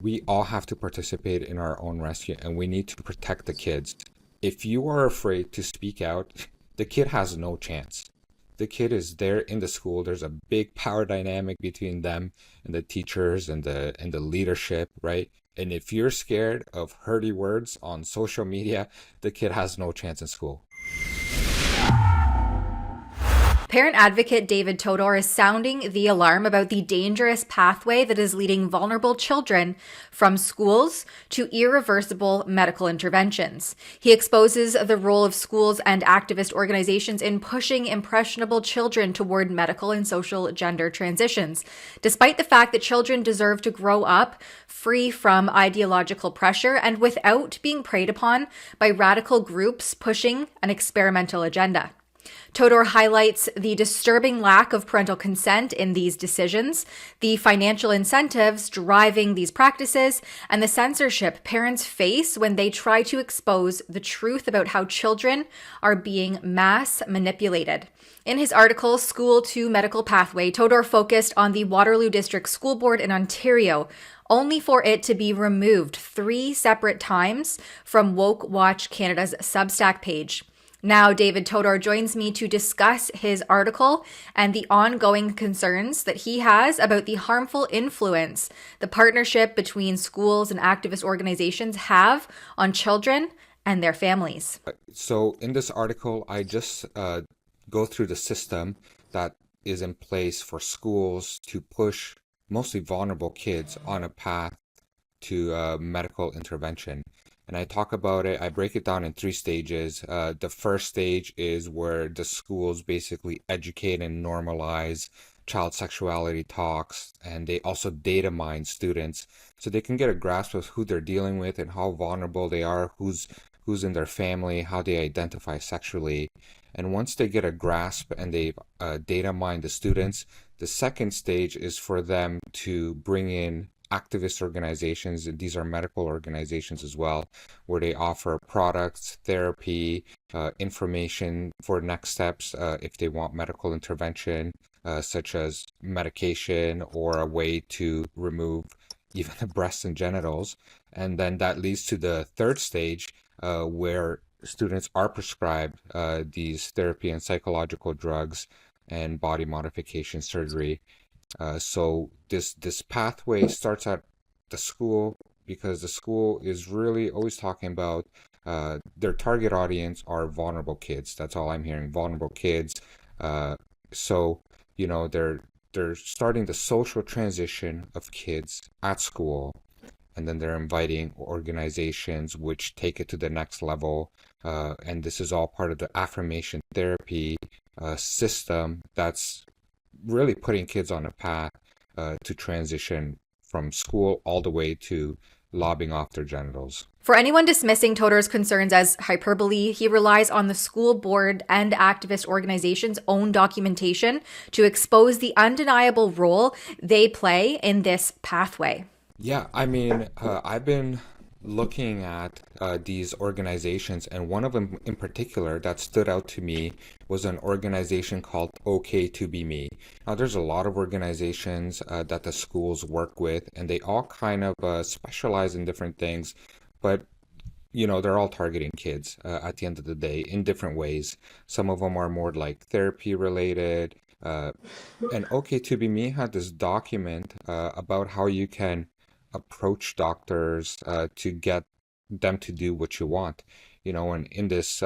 We all have to participate in our own rescue and we need to protect the kids. If you are afraid to speak out, the kid has no chance. The kid is there in the school. There's a big power dynamic between them and the teachers and the leadership, right? And if you're scared of hurty words on social media, the kid has no chance in school. Parent advocate David Todor is sounding the alarm about the dangerous pathway that is leading vulnerable children from schools to irreversible medical interventions. He exposes the role of schools and activist organizations in pushing impressionable children toward medical and social gender transitions, despite the fact that children deserve to grow up free from ideological pressure and without being preyed upon by radical groups pushing an experimental agenda. Todor highlights the disturbing lack of parental consent in these decisions, the financial incentives driving these practices, and the censorship parents face when they try to expose the truth about how children are being mass manipulated. In his article, School to Medical Pathway, Todor focused on the Waterloo District School Board in Ontario, only for it to be removed 3 separate times from Woke Watch Canada's Substack page. Now, David Todor joins me to discuss his article and the ongoing concerns that he has about the harmful influence the partnership between schools and activist organizations have on children and their families. So, in this article, I just go through the system that is in place for schools to push mostly vulnerable kids on a path to medical intervention. And I talk about it, I break it down in 3 stages. The first stage is where the schools basically educate and normalize child sexuality talks, and they also data mine students so they can get a grasp of who they're dealing with and how vulnerable they are, who's in their family, how they identify sexually. And once they get a grasp and they data mine the students, the second stage is for them to bring in activist organizations, and these are medical organizations as well, where they offer products, therapy, information for next steps if they want medical intervention, such as medication or a way to remove even the breasts and genitals. And then that leads to the third stage where students are prescribed these therapy and psychological drugs and body modification surgery. So this pathway starts at the school because the school is really always talking about their target audience are vulnerable kids. That's all I'm hearing, vulnerable kids. So they're starting the social transition of kids at school, and then they're inviting organizations which take it to the next level. And this is all part of the affirmation therapy system that's really putting kids on a path to transition from school all the way to lobbing off their genitals. For anyone dismissing Todor's concerns as hyperbole, he relies on the school board and activist organizations' own documentation to expose the undeniable role they play in this pathway. Yeah, I mean, I've been looking at these organizations, and one of them in particular that stood out to me was an organization called OK to Be Me. Now, there's a lot of organizations that the schools work with, and they all kind of specialize in different things, but they're all targeting kids at the end of the day in different ways. Some of them are more like therapy related. And OK to Be Me had this document about how you can approach doctors to get them to do what you want. And in this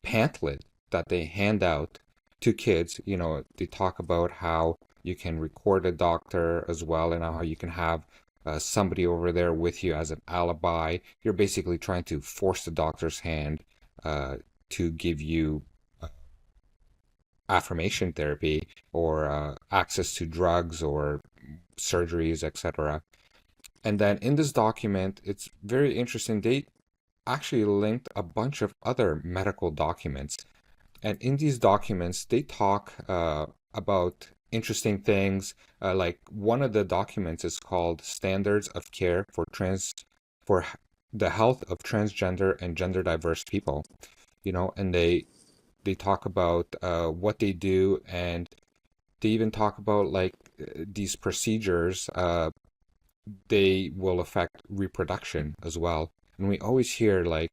pamphlet that they hand out to kids, they talk about how you can record a doctor as well, and how you can have somebody over there with you as an alibi. You're basically trying to force the doctor's hand to give you affirmation therapy or access to drugs or surgeries, etc. And then in this document, it's very interesting. They actually linked a bunch of other medical documents. And in these documents, they talk about interesting things. Like one of the documents is called Standards of Care for the Health of Transgender and Gender Diverse People. And they talk about what they do, and they even talk about like these procedures they will affect reproduction as well. And we always hear like,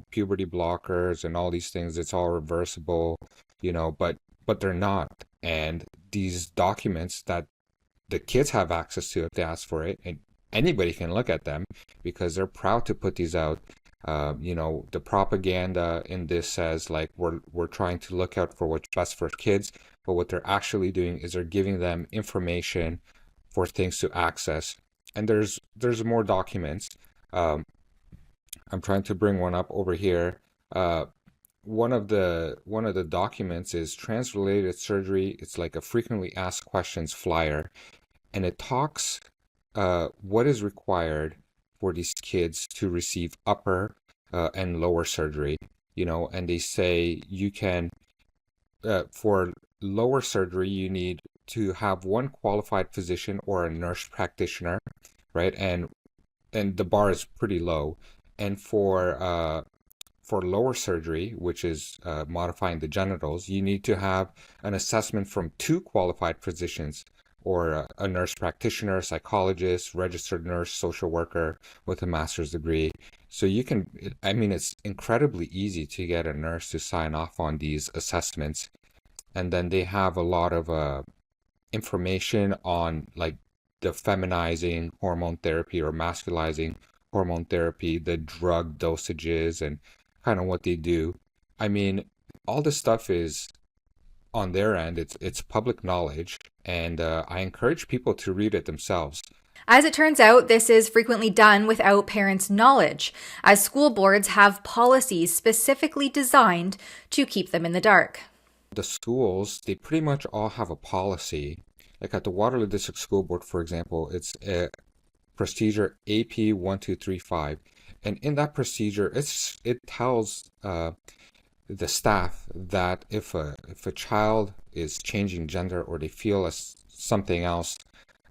puberty blockers and all these things, it's all reversible, but they're not. And these documents that the kids have access to if they ask for it, and anybody can look at them because they're proud to put these out. The propaganda in this says like we're trying to look out for what's best for kids, but what they're actually doing is they're giving them information for things to access. And there's more documents. Um, I'm trying to bring one up over here. Uh, one of the documents is trans-related surgery. It's like a frequently asked questions flyer, and it talks what is required for these kids to receive upper and lower surgery. And they say you can for lower surgery you need to have one qualified physician or a nurse practitioner, right? And the bar is pretty low. And for lower surgery, which is modifying the genitals, you need to have an assessment from two qualified physicians or a nurse practitioner, a psychologist, registered nurse, social worker with a master's degree. So it's incredibly easy to get a nurse to sign off on these assessments. And then they have a lot of information on like the feminizing hormone therapy or masculizing hormone therapy, the drug dosages, and kind of what they do. I mean, all this stuff is on their end. It's public knowledge, and I encourage people to read it themselves. As it turns out, this is frequently done without parents' knowledge, as school boards have policies specifically designed to keep them in the dark. The schools, they pretty much all have a policy. Like at the Waterloo District School Board, for example, it's a procedure AP 1235. And in that procedure, it tells the staff that if a child is changing gender or they feel as something else,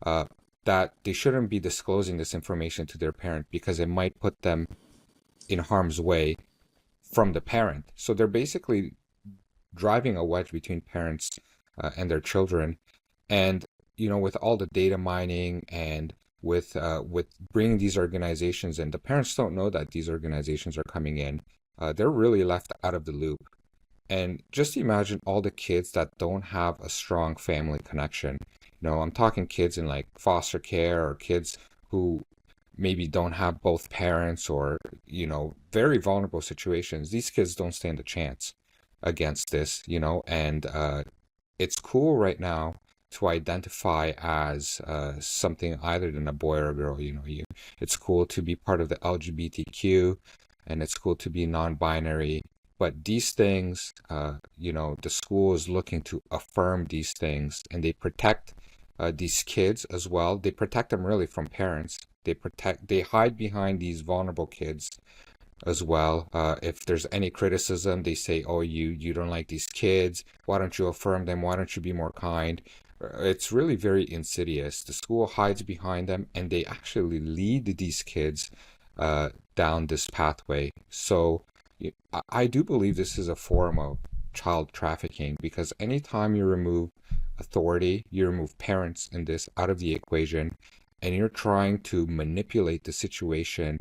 uh, that they shouldn't be disclosing this information to their parent because it might put them in harm's way from the parent. So they're basically driving a wedge between parents and their children. And with all the data mining and with bringing these organizations in, the parents don't know that these organizations are coming in. They're really left out of the loop. And just imagine all the kids that don't have a strong family connection. I'm talking kids in like foster care or kids who maybe don't have both parents or, very vulnerable situations. These kids don't stand a chance against this, and it's cool right now to identify as something either than a boy or a girl. It's cool to be part of the LGBTQ, and it's cool to be non-binary. But these things, the school is looking to affirm these things, and they protect these kids as well. They protect them really from parents. They hide behind these vulnerable kids as well. If there's any criticism, they say, "Oh, you don't like these kids. Why don't you affirm them? Why don't you be more kind?" It's really very insidious. The school hides behind them, and they actually lead these kids down this pathway. So I do believe this is a form of child trafficking because anytime you remove authority, you remove parents in this out of the equation, and you're trying to manipulate the situation,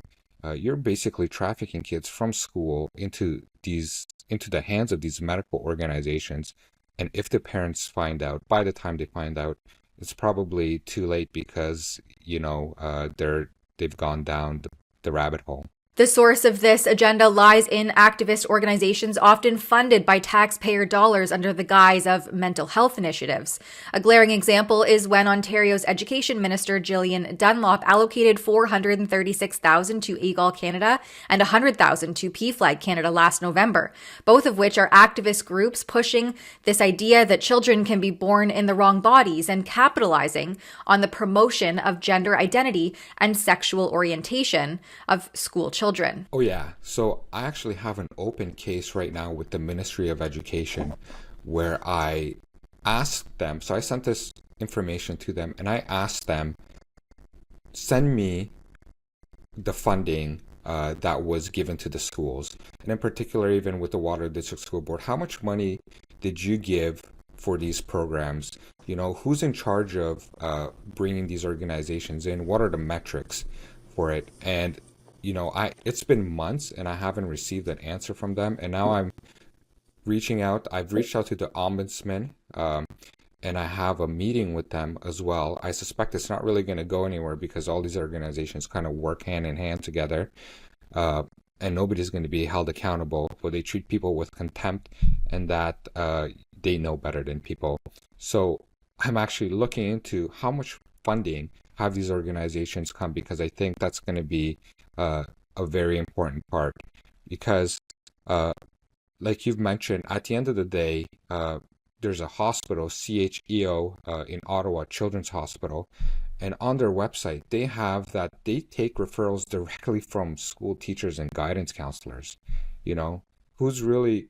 you're basically trafficking kids from school into the hands of these medical organizations. And if the parents find out, by the time they find out, it's probably too late because they've gone down the rabbit hole. The source of this agenda lies in activist organizations often funded by taxpayer dollars under the guise of mental health initiatives. A glaring example is when Ontario's Education Minister Gillian Dunlop allocated $436,000 to EGAL Canada and $100,000 to PFLAG Canada last November, both of which are activist groups pushing this idea that children can be born in the wrong bodies and capitalizing on the promotion of gender identity and sexual orientation of school children. Oh yeah. So I actually have an open case right now with the Ministry of Education where I asked them, so I sent this information to them and I asked them, send me the funding that was given to the schools. And in particular, even with the Waterloo District School Board, how much money did you give for these programs? who's in charge of bringing these organizations in? What are the metrics for it? And it's been months and I haven't received an answer from them. And now I've reached out to the ombudsman, and I have a meeting with them as well. I suspect it's not really going to go anywhere because all these organizations kind of work hand in hand together, uh, and nobody's going to be held accountable. But they treat people with contempt, and that they know better than people. So I'm actually looking into how much funding have these organizations come, because I think that's going to be a very important part. Because uh, like you've mentioned, at the end of the day, there's a hospital, CHEO, in Ottawa, Children's Hospital, and on their website, they have that they take referrals directly from school teachers and guidance counselors. You know, who's really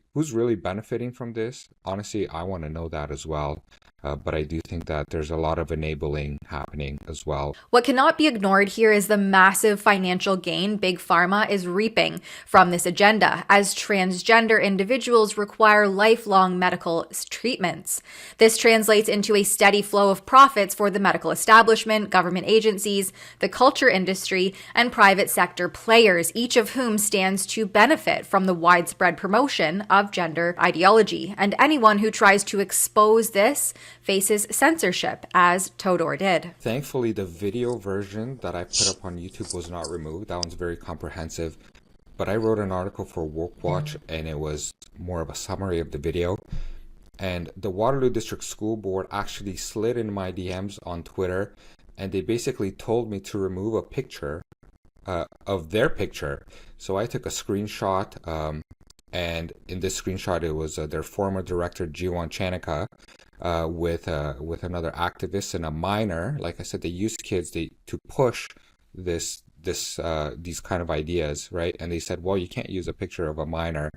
benefiting from this? Honestly, I want to know that as well. But I do think that there's a lot of enabling happening as well. What cannot be ignored here is the massive financial gain Big Pharma is reaping from this agenda, as transgender individuals require lifelong medical treatments. This translates into a steady flow of profits for the medical establishment, government agencies, the culture industry, and private sector players, each of whom stands to benefit from the widespread promotion of gender ideology. And anyone who tries to expose this faces censorship, as Todor did. Thankfully, the video version that I put up on YouTube was not removed. That one's very comprehensive. But I wrote an article for Woke Watch, and it was more of a summary of the video. And the Waterloo District School Board actually slid in my DMs on Twitter, and they basically told me to remove a picture of their picture. So I took a screenshot, and in this screenshot, it was their former director, Jiwon Chanika, with another activist and a minor. Like I said, they used kids to push these kind of ideas, right? And they said, well, you can't use a picture of a minor.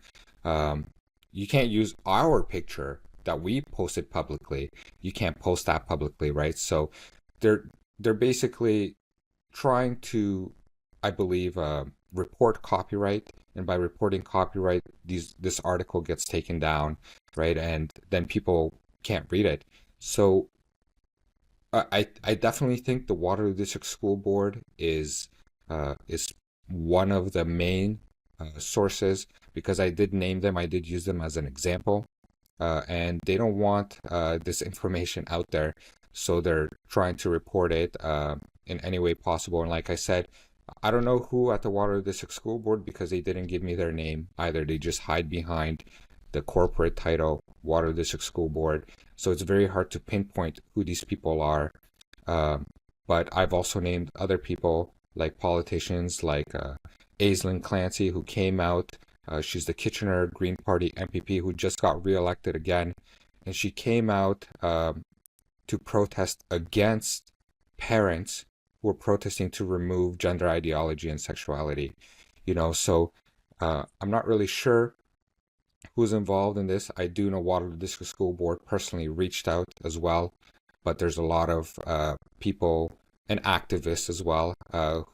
You can't use our picture that we posted publicly. You can't post that publicly, right? So they're basically trying to, I believe, report copyright, and by reporting copyright, this article gets taken down, right? And then people can't read it. So I definitely think the Waterloo District School Board is one of the main sources, because I did name them, I did use them as an example, and they don't want this information out there, so they're trying to report it in any way possible. And like I said, I don't know who at the Waterloo District School Board, because they didn't give me their name either. They just hide behind the corporate title, Waterloo District School Board. So it's very hard to pinpoint who these people are. But I've also named other people, like politicians like Aislinn Clancy, who came out. She's the Kitchener Green Party MPP who just got reelected again. And she came out to protest against parents who were protesting to remove gender ideology and sexuality. So I'm not really sure who's involved in this. I do know Waterloo District School Board personally reached out as well, but there's a lot of people and activists as well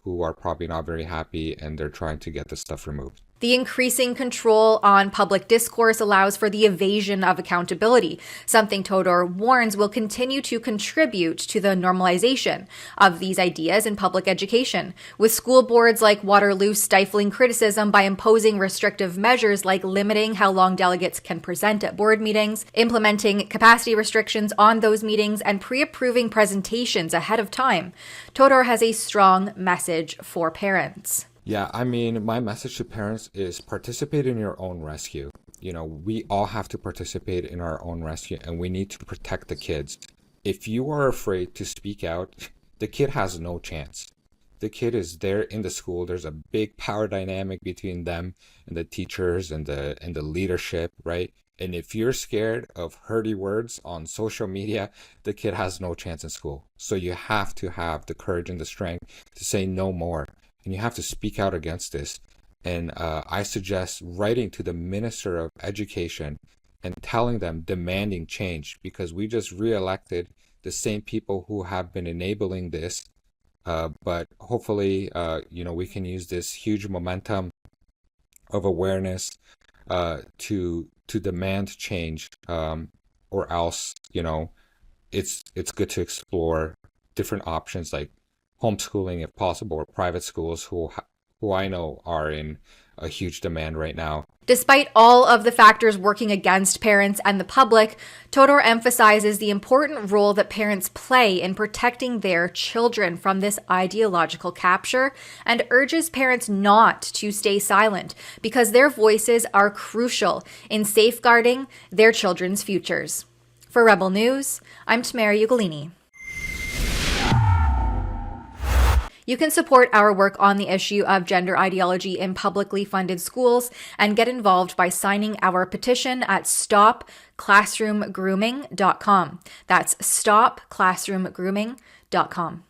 who are probably not very happy, and they're trying to get this stuff removed. The increasing control on public discourse allows for the evasion of accountability, something Todor warns will continue to contribute to the normalization of these ideas in public education, with school boards like Waterloo stifling criticism by imposing restrictive measures like limiting how long delegates can present at board meetings, implementing capacity restrictions on those meetings, and pre-approving presentations ahead of time. Todor has a strong message for parents. Yeah, I mean, my message to parents is participate in your own rescue. We all have to participate in our own rescue, and we need to protect the kids. If you are afraid to speak out, the kid has no chance. The kid is there in the school. There's a big power dynamic between them and the teachers and the leadership, right? And if you're scared of hurty words on social media, the kid has no chance in school. So you have to have the courage and the strength to say no more. And you have to speak out against this. And I suggest writing to the Minister of Education and telling them, demanding change, because we just re-elected the same people who have been enabling this. But hopefully, we can use this huge momentum of awareness to demand change, or else, it's good to explore different options like homeschooling if possible, or private schools who I know are in a huge demand right now. Despite all of the factors working against parents and the public, Todor emphasizes the important role that parents play in protecting their children from this ideological capture and urges parents not to stay silent because their voices are crucial in safeguarding their children's futures. For Rebel News, I'm Tamara Ugolini. You can support our work on the issue of gender ideology in publicly funded schools and get involved by signing our petition at stopclassroomgrooming.com. That's stopclassroomgrooming.com.